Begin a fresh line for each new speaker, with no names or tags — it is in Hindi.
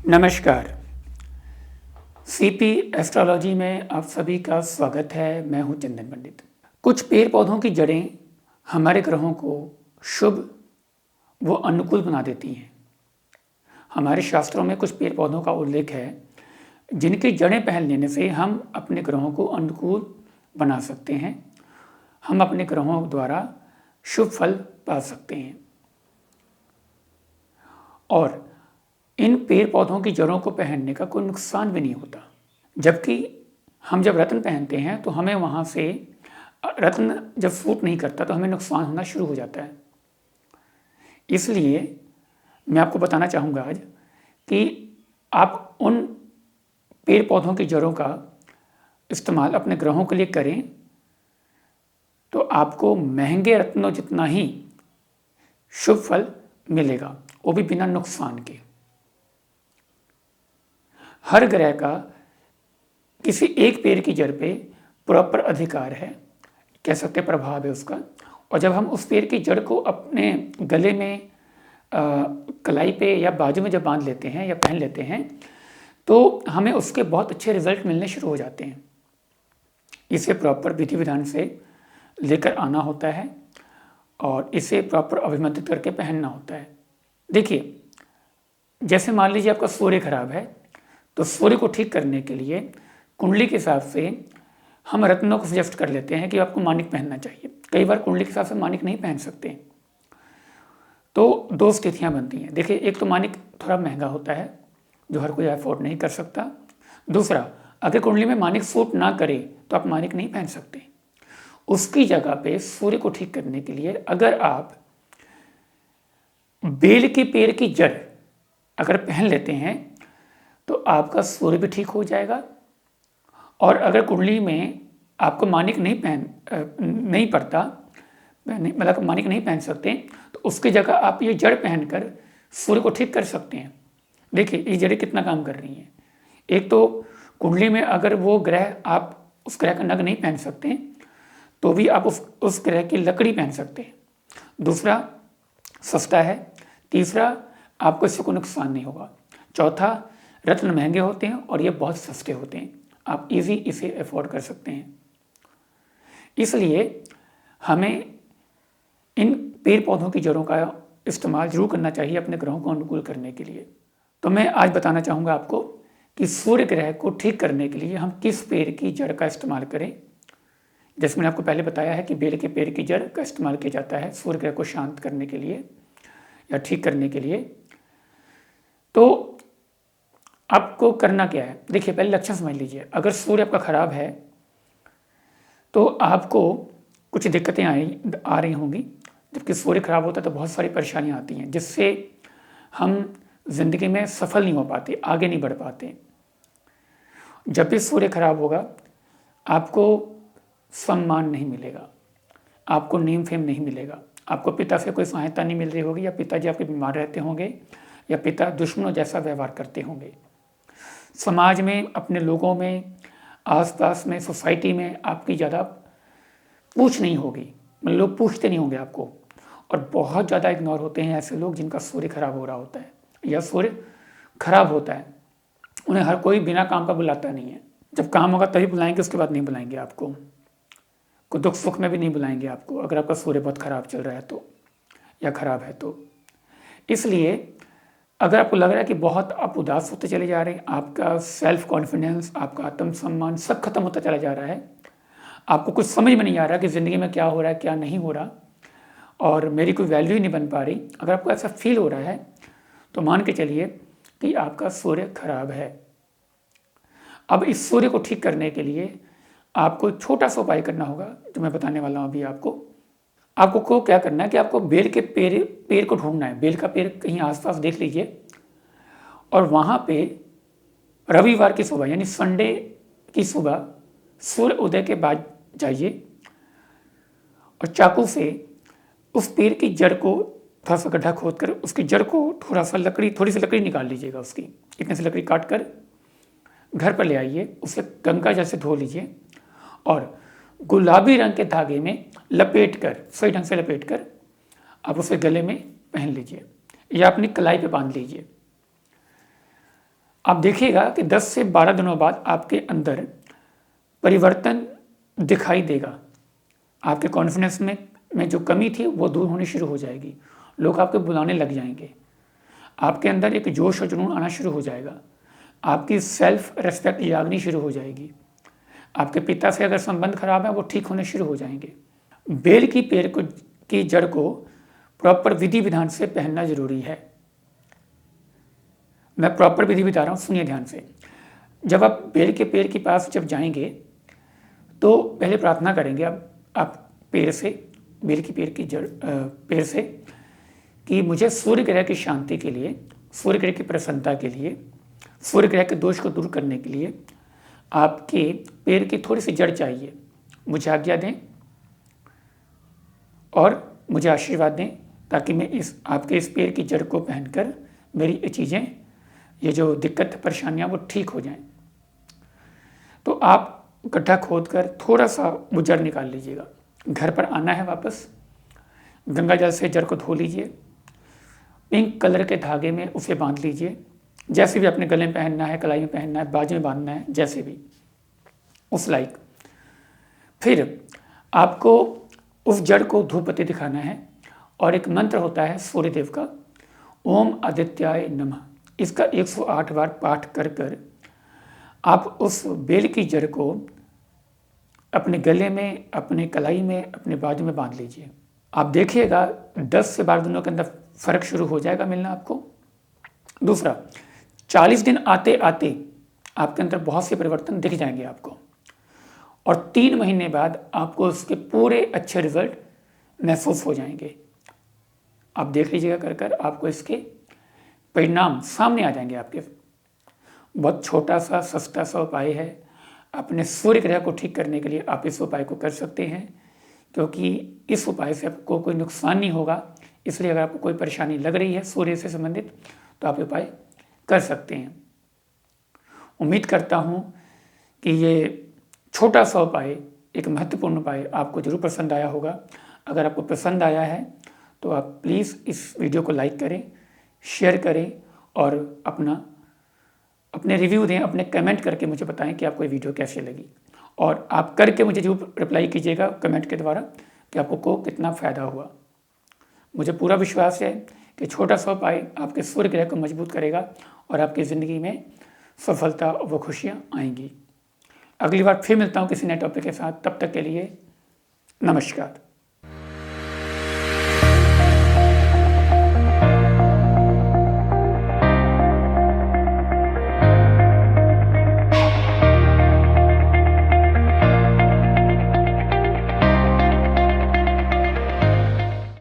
नमस्कार। सीपी एस्ट्रोलॉजी में आप सभी का स्वागत है। मैं हूं चंदन पंडित। कुछ पेड़ पौधों की जड़ें हमारे ग्रहों को शुभ व अनुकूल बना देती हैं। हमारे शास्त्रों में कुछ पेड़ पौधों का उल्लेख है जिनकी जड़ें पहन लेने से हम अपने ग्रहों को अनुकूल बना सकते हैं। हम अपने ग्रहों द्वारा शुभ फल पा सकते हैं। और इन पेड़ पौधों की जड़ों को पहनने का कोई नुकसान भी नहीं होता। जबकि हम जब रत्न पहनते हैं तो हमें वहाँ से रत्न जब सूट नहीं करता तो हमें नुकसान होना शुरू हो जाता है। इसलिए मैं आपको बताना चाहूँगा आज कि आप उन पेड़ पौधों की जड़ों का इस्तेमाल अपने ग्रहों के लिए करें तो आपको महंगे रत्नों जितना ही शुभ फल मिलेगा, वो भी बिना नुकसान के। हर ग्रह का किसी एक पेड़ की जड़ पे प्रॉपर अधिकार है, कह सकते प्रभाव है उसका। और जब हम उस पेड़ की जड़ को अपने गले में कलाई पे या बाजू में जब बांध लेते हैं या पहन लेते हैं तो हमें उसके बहुत अच्छे रिजल्ट मिलने शुरू हो जाते हैं। इसे प्रॉपर विधि विधान से लेकर आना होता है और इसे प्रॉपर अभिमंत्रित करके पहनना होता है। देखिए, जैसे मान लीजिए आपका सूर्य खराब है तो सूर्य को ठीक करने के लिए कुंडली के हिसाब से हम रत्नों को सजेस्ट कर लेते हैं कि आपको मानिक पहनना चाहिए। कई बार कुंडली के हिसाब से मानिक नहीं पहन सकते, तो दो स्थितियां बनती हैं। देखिए, एक तो मानिक थोड़ा महंगा होता है जो हर कोई अफोर्ड नहीं कर सकता। दूसरा, अगर कुंडली में मानिक सूट ना करे तो आप मानिक नहीं पहन सकते। उसकी जगह पे सूर्य को ठीक करने के लिए अगर आप बेल के पेड़ की जड़ अगर पहन लेते हैं तो आपका सूर्य भी ठीक हो जाएगा। और अगर कुंडली में आपको मानिक नहीं पड़ता, मतलब मानिक नहीं पहन सकते, तो उसकी जगह आप ये जड़ पहनकर सूर्य को ठीक कर सकते हैं। देखिए, ये जड़ें कितना काम कर रही हैं। एक तो कुंडली में अगर वो ग्रह, आप उस ग्रह का नग नहीं पहन सकते तो भी आप उस ग्रह की लकड़ी पहन सकते हैं। दूसरा, सस्ता है। तीसरा, आपको इससे कोई नुकसान नहीं होगा। चौथा, रत्न महंगे होते हैं और ये बहुत सस्ते होते हैं, आप इजी इसे अफोर्ड कर सकते हैं। इसलिए हमें इन पेड़ पौधों की जड़ों का इस्तेमाल जरूर करना चाहिए अपने ग्रहों को अनुकूल करने के लिए। तो मैं आज बताना चाहूँगा आपको कि सूर्य ग्रह को ठीक करने के लिए हम किस पेड़ की जड़ का इस्तेमाल करें। जैसे मैंने आपको पहले बताया है कि बेल के पेड़ की जड़ का इस्तेमाल किया जाता है सूर्य ग्रह को शांत करने के लिए या ठीक करने के लिए। तो आपको करना क्या है, देखिए, पहले लक्षण समझ लीजिए। अगर सूर्य आपका खराब है तो आपको कुछ दिक्कतें आ रही होंगी। जबकि सूर्य खराब होता है तो बहुत सारी परेशानियां आती हैं जिससे हम जिंदगी में सफल नहीं हो पाते, आगे नहीं बढ़ पाते। जब भी सूर्य खराब होगा आपको सम्मान नहीं मिलेगा, आपको नेम फेम नहीं मिलेगा, आपको पिता से कोई सहायता नहीं मिल रही होगी, या पिताजी आपके बीमार रहते होंगे, या पिता दुश्मनों जैसा व्यवहार करते होंगे। समाज में, अपने लोगों में, आसपास में, सोसाइटी में आपकी ज़्यादा पूछ नहीं होगी, मतलब लोग पूछते नहीं होंगे आपको। और बहुत ज़्यादा इग्नोर होते हैं ऐसे लोग जिनका सूर्य खराब हो रहा होता है या सूर्य खराब होता है। उन्हें हर कोई बिना काम का बुलाता नहीं है। जब काम होगा तभी बुलाएंगे, उसके बाद नहीं बुलाएंगे आपको। कोई दुख सुख में भी नहीं बुलाएंगे आपको अगर आपका सूर्य बहुत खराब चल रहा है तो, या खराब है तो। इसलिए अगर आपको लग रहा है कि बहुत आप उदास होते चले जा रहे हैं, आपका सेल्फ कॉन्फिडेंस, आपका आत्मसम्मान सब खत्म होता चला जा रहा है, आपको कुछ समझ में नहीं आ रहा कि ज़िंदगी में क्या हो रहा है क्या नहीं हो रहा, और मेरी कोई वैल्यू ही नहीं बन पा रही, अगर आपको ऐसा फील हो रहा है तो मान के चलिए कि आपका सूर्य खराब है। अब इस सूर्य को ठीक करने के लिए आपको छोटा सा उपाय करना होगा जो मैं बताने वाला हूँ अभी आपको। आपको क्या करना है कि आपको बेल के पेड़ को ढूंढना है। बेल का पेड़ कहीं आसपास देख लीजिए और वहाँ पे रविवार की सुबह यानी संडे की सुबह सूर्य उदय के बाद जाइए और चाकू से उस पेड़ की जड़ को थोड़ा सा गड्ढा खोद कर उसकी जड़ को थोड़ी सी लकड़ी निकाल लीजिएगा। उसकी इतने से लकड़ी काट कर घर पर ले आइए, उसे गंगा जल से धो लीजिए और गुलाबी रंग के धागे में लपेट कर, सही ढंग से लपेट कर आप उसे गले में पहन लीजिए या अपनी कलाई पे बांध लीजिए। आप देखिएगा कि 10 से 12 दिनों बाद आपके अंदर परिवर्तन दिखाई देगा। आपके कॉन्फिडेंस में जो कमी थी वो दूर होनी शुरू हो जाएगी। लोग आपको बुलाने लग जाएंगे। आपके अंदर एक जोश और जुनून आना शुरू हो जाएगा। आपकी सेल्फ रेस्पेक्ट जागनी शुरू हो जाएगी। आपके पिता से अगर संबंध खराब है वो ठीक होने शुरू हो जाएंगे। बेल की पेड़ को की जड़ को प्रॉपर विधि विधान से पहनना जरूरी है। मैं प्रॉपर विधि बता रहा हूँ, सुनिए ध्यान से। जब आप बेल के पेड़ के पास जब जाएंगे तो पहले प्रार्थना करेंगे आप पेड़ से, बेल की पेड़ की जड़ पेड़ से, कि मुझे सूर्य ग्रह की शांति के लिए, सूर्य ग्रह की प्रसन्नता के लिए, सूर्य ग्रह के दोष को दूर करने के लिए आपके पेड़ की थोड़ी सी जड़ चाहिए। मुझे आज्ञा दें और मुझे आशीर्वाद दें ताकि मैं आपके इस पेड़ की जड़ को पहनकर मेरी ये चीज़ें, ये जो दिक्कत परेशानियाँ वो ठीक हो जाएं। तो आप गड्ढा खोदकर थोड़ा सा वो जड़ निकाल लीजिएगा। घर पर आना है वापस, गंगा जल से जड़ को धो लीजिए, पिंक कलर के धागे में उसे बांध लीजिए, जैसे भी अपने गले में पहनना है, कलाई में पहनना है, बाजू में बांधना है, जैसे भी उस लाइक। फिर आपको उस जड़ को धूप बत्ती दिखाना है और एक मंत्र होता है सूर्यदेव का, ओम आदित्याय नमः। इसका 108 बार पाठ कर कर आप उस बेल की जड़ को अपने गले में, अपने कलाई में, अपने बाजू में बांध लीजिए। आप देखिएगा 10 से 12 दिनों के अंदर फर्क शुरू हो जाएगा मिलना आपको। दूसरा, 40 दिन आते आते आपके अंदर बहुत से परिवर्तन दिख जाएंगे आपको, और 3 महीने बाद आपको उसके पूरे अच्छे रिजल्ट महसूस हो जाएंगे। आप देख लीजिएगा कर कर, आपको इसके परिणाम सामने आ जाएंगे आपके। बहुत छोटा सा सस्ता सा उपाय है। अपने सूर्य ग्रह को ठीक करने के लिए आप इस उपाय को कर सकते हैं, क्योंकि इस उपाय से आपको कोई नुकसान नहीं होगा। इसलिए अगर आपको कोई परेशानी लग रही है सूर्य से संबंधित तो आप उपाय कर सकते हैं। उम्मीद करता हूँ कि ये छोटा सा उपाय, एक महत्वपूर्ण उपाय आपको जरूर पसंद आया होगा। अगर आपको पसंद आया है तो आप प्लीज़ इस वीडियो को लाइक करें, शेयर करें और अपने रिव्यू दें, अपने कमेंट करके मुझे बताएं कि आपको ये वीडियो कैसे लगी। और आप करके मुझे जरूर रिप्लाई कीजिएगा कमेंट के द्वारा कि आपको कितना फ़ायदा हुआ। मुझे पूरा विश्वास है कि छोटा सा उपाय आपके सूर्य ग्रह को मजबूत करेगा और आपकी ज़िंदगी में सफलता व खुशियाँ आएंगी। अगली बार फिर मिलता हूँ किसी नए टॉपिक के साथ। तब तक के लिए नमस्कार।